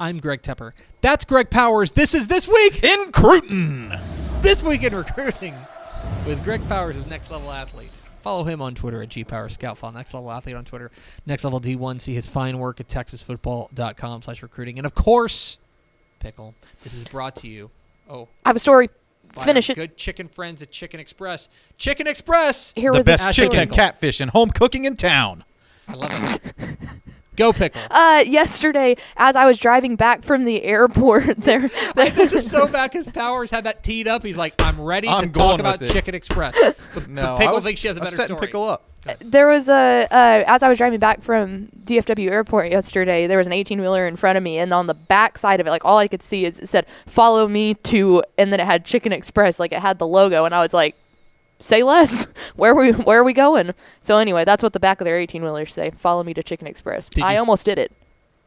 I'm Greg Tepper. That's Greg Powers. This is This Week in Cruton. This Week in Recruiting with Greg Powers, his Next Level Athlete. Follow him on Twitter at GPowersScout. Follow Next Level Athlete on Twitter. Next Level D1. See his fine work at TexasFootball.com/recruiting. And, of course, Pickle, this is brought to you. I have a story. Finish it. Good chicken friends at Chicken Express. Chicken Express! Here the with best this chicken, story. catfish, and home cooking in town. I love it. Go, Pickle. Yesterday, as I was driving back from the airport, This is so bad because Powers had that teed up. He's like, I'm ready to talk about Chicken Express. No, Pickle thinks she has a better story. Pickle up. There was as I was driving back from DFW Airport yesterday, there was an 18-wheeler in front of me, and on the back side of it, like all I could see is it said, "Follow me to," and then it had Chicken Express, like it had the logo, and I was like, say less. Where are we going? So anyway, that's what the back of their 18-wheelers say. Follow me to Chicken Express. I almost did it.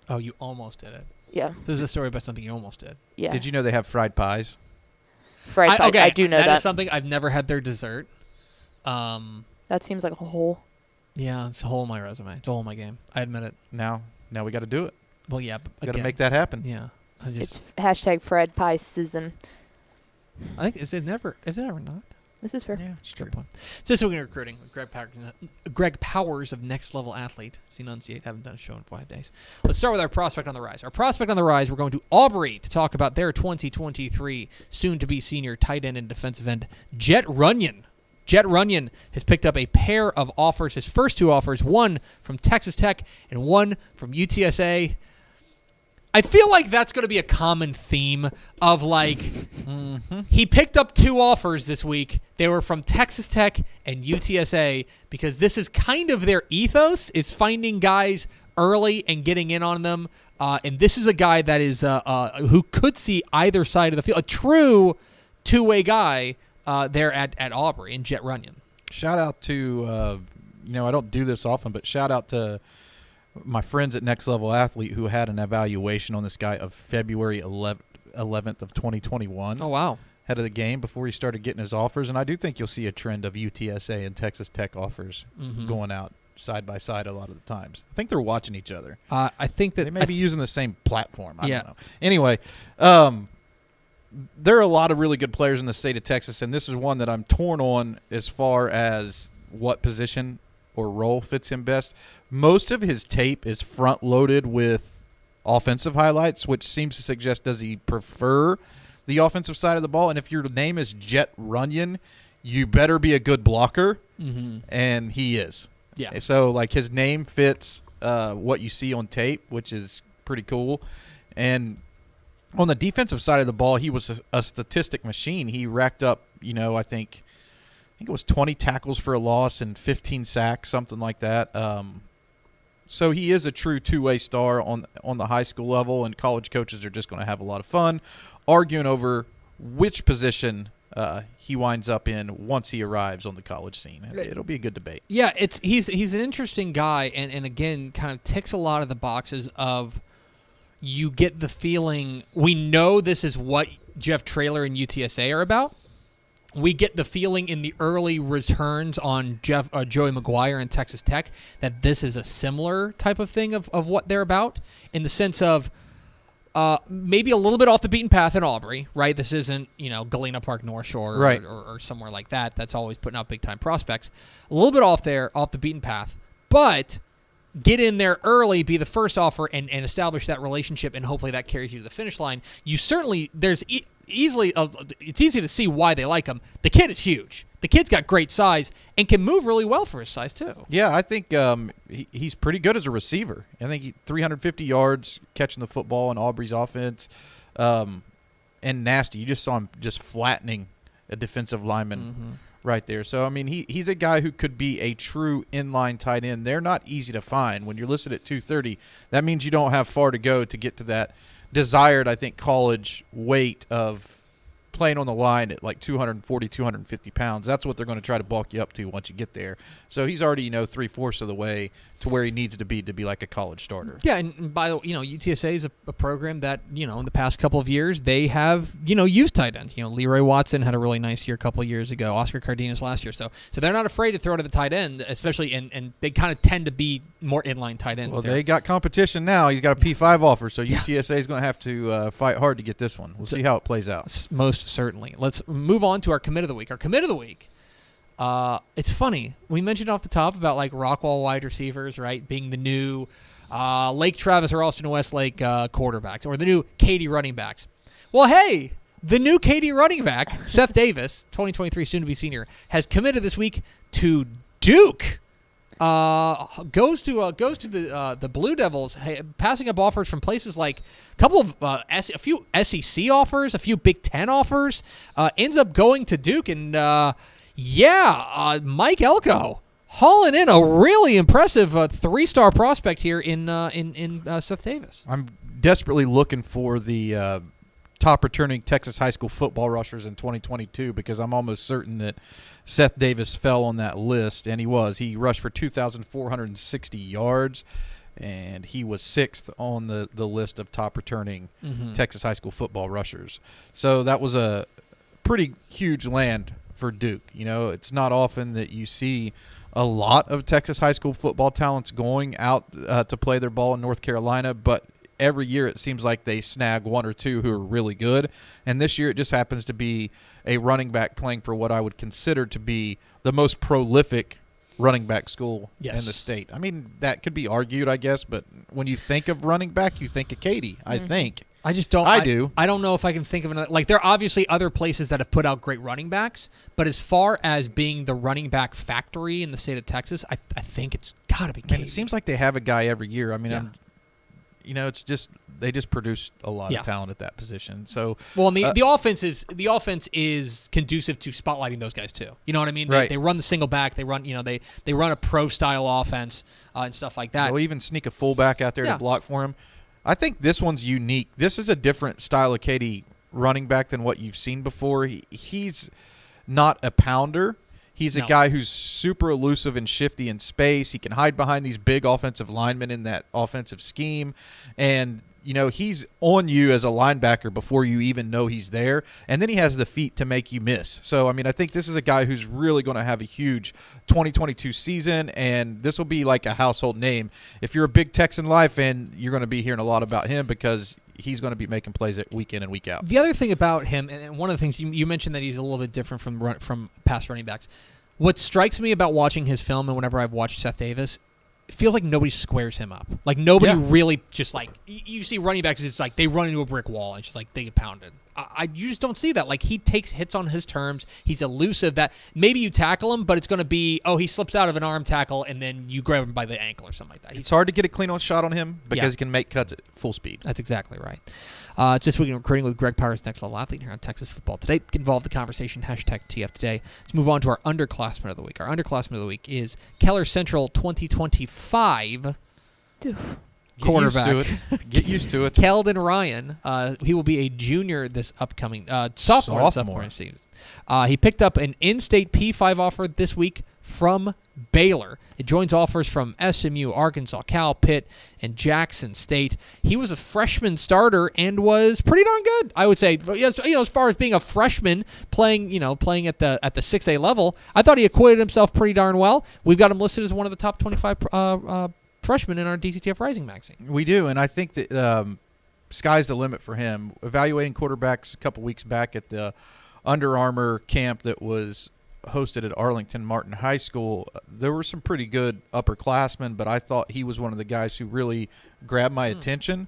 Oh, you almost did it. Yeah. This is a story about something you almost did. Yeah. Did you know they have fried pies? Fried pie. Okay, I do know that. That is something I've never had their dessert. That seems like a hole. Yeah, it's a hole in my resume. It's a hole in my game. I admit it. Now we got to do it. Well, yeah. But Got to make that happen. Yeah. It's hashtag fried pie season. I think is it ever not? This is fair. Yeah, it's true. Good point. So this week in recruiting with Greg Powers of Next Level Athlete. See, enunciate. Haven't done a show in 5 days. Let's start with our prospect on the rise. Our prospect on the rise, we're going to Aubrey to talk about their 2023 soon-to-be senior tight end and defensive end, Jet Runyon. Jet Runyon has picked up a pair of offers, his first two offers, one from Texas Tech and one from UTSA. I feel like that's going to be a common theme of like he picked up two offers this week. They were from Texas Tech and UTSA because this is kind of their ethos is finding guys early and getting in on them. And this is a guy that is who could see either side of the field, a true two-way guy there at Aubrey in Jet Runyon. Shout out to, I don't do this often, but shout out to my friends at Next Level Athlete who had an evaluation on this guy of February 11th of 2021. Oh, wow. Ahead of the game before he started getting his offers. And I do think you'll see a trend of UTSA and Texas Tech offers going out side by side a lot of the times. I think they're watching each other. I think that they may be using the same platform. I don't know. Anyway, there are a lot of really good players in the state of Texas, and this is one that I'm torn on as far as what position or role fits him best. Most of his tape is front-loaded with offensive highlights, which seems to suggest does he prefer the offensive side of the ball. And if your name is Jet Runyon, you better be a good blocker, and he is. Yeah. So, like, his name fits what you see on tape, which is pretty cool. And on the defensive side of the ball, he was a statistic machine. He racked up, I think it was 20 tackles for a loss and 15 sacks, something like that. So he is a true two-way star on the high school level, and college coaches are just going to have a lot of fun arguing over which position he winds up in once he arrives on the college scene. It'll be a good debate. Yeah, he's an interesting guy, and again, kind of ticks a lot of the boxes of you get the feeling we know this is what Jeff Traylor and UTSA are about. We get the feeling in the early returns on Joey McGuire and Texas Tech that this is a similar type of thing of what they're about in the sense of maybe a little bit off the beaten path in Aubrey, right? This isn't, Galena Park North Shore right. or somewhere like that. That's always putting out big-time prospects. A little bit off the beaten path, but get in there early, be the first offer, and establish that relationship, and hopefully that carries you to the finish line. You certainly, it's easy to see why they like him. The kid is huge. The kid's got great size and can move really well for his size too. Yeah, I think he's pretty good as a receiver. I think 350 yards catching the football in Aubrey's offense, and nasty. You just saw him just flattening a defensive lineman right there. So, I mean, he's a guy who could be a true inline tight end. They're not easy to find. When you're listed at 230, that means you don't have far to go to get to that desired, I think, college weight of playing on the line at like 240, 250 pounds. That's what they're going to try to bulk you up to once you get there. So he's already, 3/4 of the way to where he needs to be like a college starter. Yeah, and by the way, UTSA is a program that, in the past couple of years, they have, used tight ends. Leroy Watson had a really nice year a couple of years ago, Oscar Cardenas last year. So they're not afraid to throw to the tight end, especially, and they kind of tend to be more inline tight ends. Well, there. they got competition now. He's got a P5 offer, so UTSA is going to have to fight hard to get this one. We'll see how it plays out. Most certainly. Let's move on to our commit of the week. Our commit of the week. It's funny. We mentioned off the top about like Rockwall wide receivers, right, being the new Lake Travis or Austin Westlake quarterbacks, or the new Katy running backs. Well, hey, the new Katy running back, Seth Davis, 2023 soon-to-be senior, has committed this week to Duke. Goes to the Blue Devils, passing up offers from places like a few SEC offers, a few Big Ten offers. Ends up going to Duke, and Mike Elko hauling in a really impressive 3-star prospect here in Seth Davis. I'm desperately looking for the top returning Texas high school football rushers in 2022 because I'm almost certain that Seth Davis fell on that list, and he was. He rushed for 2,460 yards, and he was 6th on the list of top returning Texas high school football rushers. So that was a pretty huge land for Duke. It's not often that you see a lot of Texas high school football talents going out to play their ball in North Carolina, but every year it seems like they snag one or two who are really good. And this year it just happens to be a running back playing for what I would consider to be the most prolific running back school in the state. I mean, that could be argued, I guess, but when you think of running back, you think of Katy, I think. I just don't. I do. I don't know if I can think of another. Like, there are obviously other places that have put out great running backs, but as far as being the running back factory in the state of Texas, I think it's got to be Katy. And it seems like they have a guy every year. I mean, it's just they just produce a lot of talent at that position. So and the offense is conducive to spotlighting those guys too. You know what I mean? Right. They run the single back. They run they run a pro style offense and stuff like that. They'll even sneak a fullback out there to block for him. I think this one's unique. This is a different style of Katy running back than what you've seen before. He's not a pounder. He's a guy who's super elusive and shifty in space. He can hide behind these big offensive linemen in that offensive scheme. And, he's on you as a linebacker before you even know he's there. And then he has the feet to make you miss. So, I mean, I think this is a guy who's really going to have a huge 2022 season. And this will be like a household name. If you're a big Texan Live fan, you're going to be hearing a lot about him because he's going to be making plays week in and week out. The other thing about him, and one of the things you mentioned that he's a little bit different from past running backs. What strikes me about watching his film and whenever I've watched Seth Davis, it feels like nobody squares him up. Like, nobody really just, like, you see running backs, it's like they run into a brick wall and just, like, they get pounded. You just don't see that. Like, he takes hits on his terms. He's elusive that maybe you tackle him, but it's going to be, he slips out of an arm tackle, and then you grab him by the ankle or something like that. It's hard to get a clean shot on him because he can make cuts at full speed. That's exactly right. Just week in recruiting with Greg Powers, Next Level Athlete here on Texas Football Today. Get involved in the conversation, #TF Today. Let's move on to our underclassmen of the week. Our underclassman of the week is Keller Central 2025 quarterback. Get used to it. Keldon Ryan. He will be a junior this upcoming sophomore season. He picked up an in-state P5 offer this week from Baylor. It joins offers from SMU, Arkansas, Cal, Pitt, and Jackson State. He was a freshman starter and was pretty darn good, I would say. As far as being a freshman playing at the 6A level, I thought he acquitted himself pretty darn well. We've got him listed as one of the top 25 freshmen in our DCTF Rising magazine. We do, and I think that sky's the limit for him. Evaluating quarterbacks a couple weeks back at the Under Armour camp that was hosted at Arlington Martin High School, there were some pretty good upperclassmen, but I thought he was one of the guys who really grabbed my attention.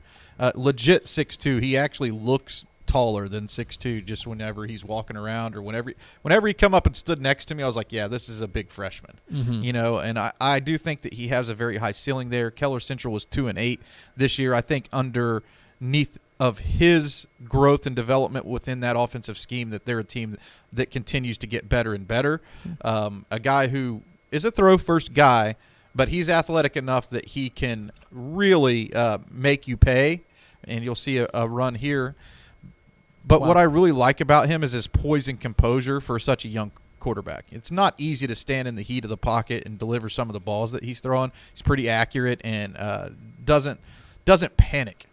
Legit 6'2". He actually looks taller than 6'2" just whenever he's walking around, or whenever he come up and stood next to me, I was like, yeah, this is a big freshman. And I do think that he has a very high ceiling there. Keller Central was 2-8 this year. I think underneath of his growth and development within that offensive scheme, that they're a team that continues to get better and better. A guy who is a throw-first guy, but he's athletic enough that he can really make you pay, and you'll see a run here. But Wow. what I really like about him is his poise and composure for such a young quarterback. It's not easy to stand in the heat of the pocket and deliver some of the balls that he's throwing. He's pretty accurate and doesn't panic.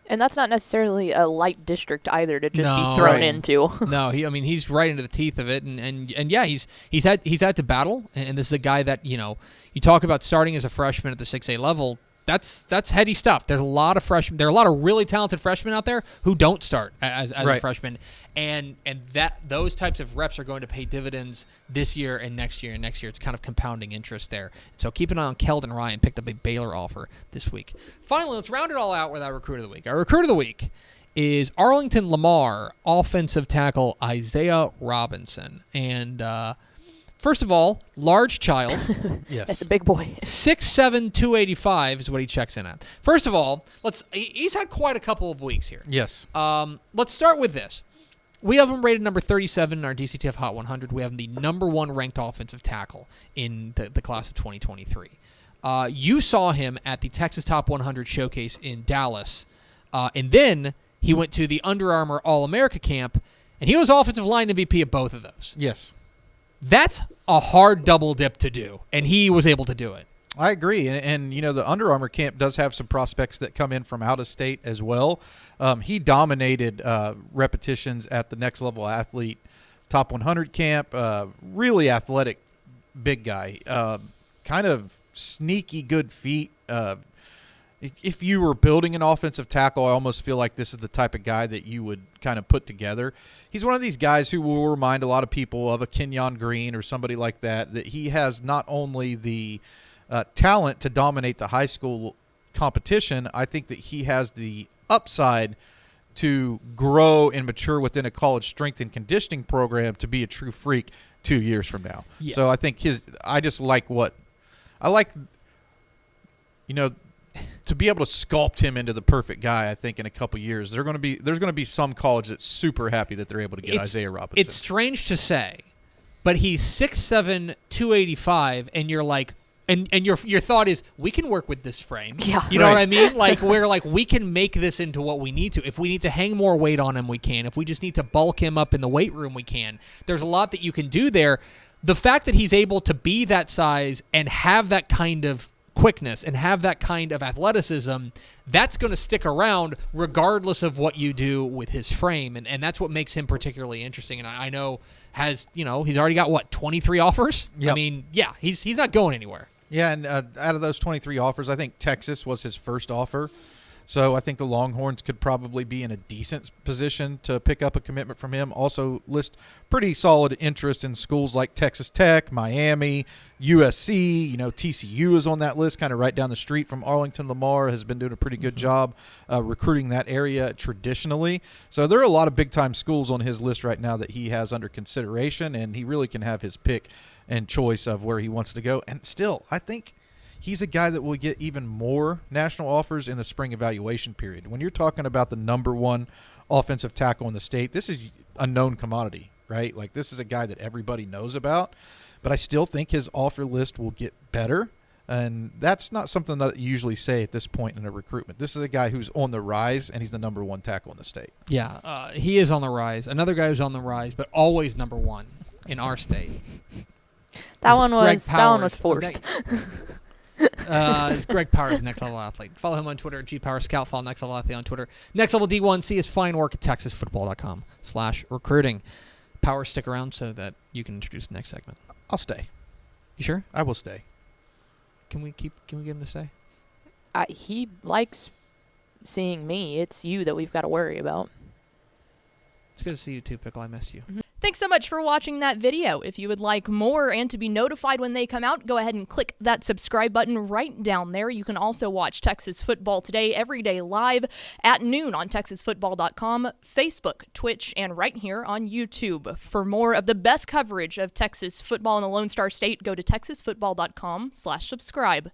And that's not necessarily a light district either to just No. be thrown Right. into. No, he's right into the teeth of it, and yeah, he's had to battle, and this is a guy that you talk about starting as a freshman at the 6A level. That's heady stuff. There's a lot of freshmen. There are a lot of really talented freshmen out there who don't start as a Right. freshman, and that those types of reps are going to pay dividends this year and next year and next year. It's kind of compounding interest there. So keep an eye on Keldon Ryan. Picked up a Baylor offer this week. Finally, let's round it all out with our recruit of the week. Our recruit of the week is Arlington Lamar offensive tackle Isaiah Robinson, and first of all, large child. Yes. That's a big boy. 6'7", 285 is what he checks in at. First of all, he's had quite a couple of weeks here. Yes. Let's start with this. We have him rated number 37 in our DCTF Hot 100. We have him the number 1 ranked offensive tackle in the class of 2023. You saw him at the Texas Top 100 showcase in Dallas, and then he went to the Under Armour All-America camp, and he was offensive line MVP of both of those. Yes. That's a hard double dip to do, and he was able to do it. I agree, and the Under Armour camp does have some prospects that come in from out of state as well. He dominated repetitions at the Next Level Athlete Top 100 camp. Really athletic, big guy. Kind of sneaky good feet. If you were building an offensive tackle, I almost feel like this is the type of guy that you would kind of put together. He's one of these guys who will remind a lot of people of a Kenyon Green or somebody like that he has not only the talent to dominate the high school competition, I think that he has the upside to grow and mature within a college strength and conditioning program to be a true freak 2 years from now. Yeah. So I think to be able to sculpt him into the perfect guy, I think in a couple years, there's going to be some college that's super happy that they're able to get Isaiah Robinson. It's strange to say, but he's 6'7", 285, and you're like, and your thought is, we can work with this frame. Yeah. You know Right. what I mean? Like, we're like, we can make this into what we need to. If we need to hang more weight on him, we can. If we just need to bulk him up in the weight room, we can. There's a lot that you can do there. The fact that he's able to be that size and have that kind of quickness and have that kind of athleticism, that's going to stick around regardless of what you do with his frame, and that's what makes him particularly interesting. And I know he's already got 23 offers. Yep. I mean, yeah, he's not going anywhere. Yeah, and out of those 23 offers, I think Texas was his first offer. So I think the Longhorns could probably be in a decent position to pick up a commitment from him. Also list pretty solid interest in schools like Texas Tech, Miami, USC. TCU is on that list, kind of right down the street from Arlington. Lamar has been doing a pretty good job recruiting that area traditionally. So there are a lot of big-time schools on his list right now that he has under consideration, and he really can have his pick and choice of where he wants to go. And still, I think he's a guy that will get even more national offers in the spring evaluation period. When you're talking about the number 1 offensive tackle in the state, this is a known commodity, right? Like, this is a guy that everybody knows about. But I still think his offer list will get better, and that's not something that you usually say at this point in a recruitment. This is a guy who's on the rise, and he's the number 1 tackle in the state. Yeah, he is on the rise. Another guy who's on the rise, but always number 1 in our state. That one was Powers. forced. It's Greg Powers, Next Level Athlete. Follow him on Twitter at GPowerScout. Follow Next Level Athlete on Twitter. Next Level D1. See his fine work at TexasFootball.com/recruiting. Powers, stick around so that you can introduce the next segment. I'll stay. You sure? I will stay. Can we get him to stay? He likes seeing me. It's you that we've got to worry about. It's good to see you too, Pickle. I missed you. Thanks so much for watching that video. If you would like more and to be notified when they come out, go ahead and click that subscribe button right down there. You can also watch Texas Football Today every day live at noon on TexasFootball.com, Facebook, Twitch, and right here on YouTube. For more of the best coverage of Texas football in the Lone Star State, go to TexasFootball.com/subscribe.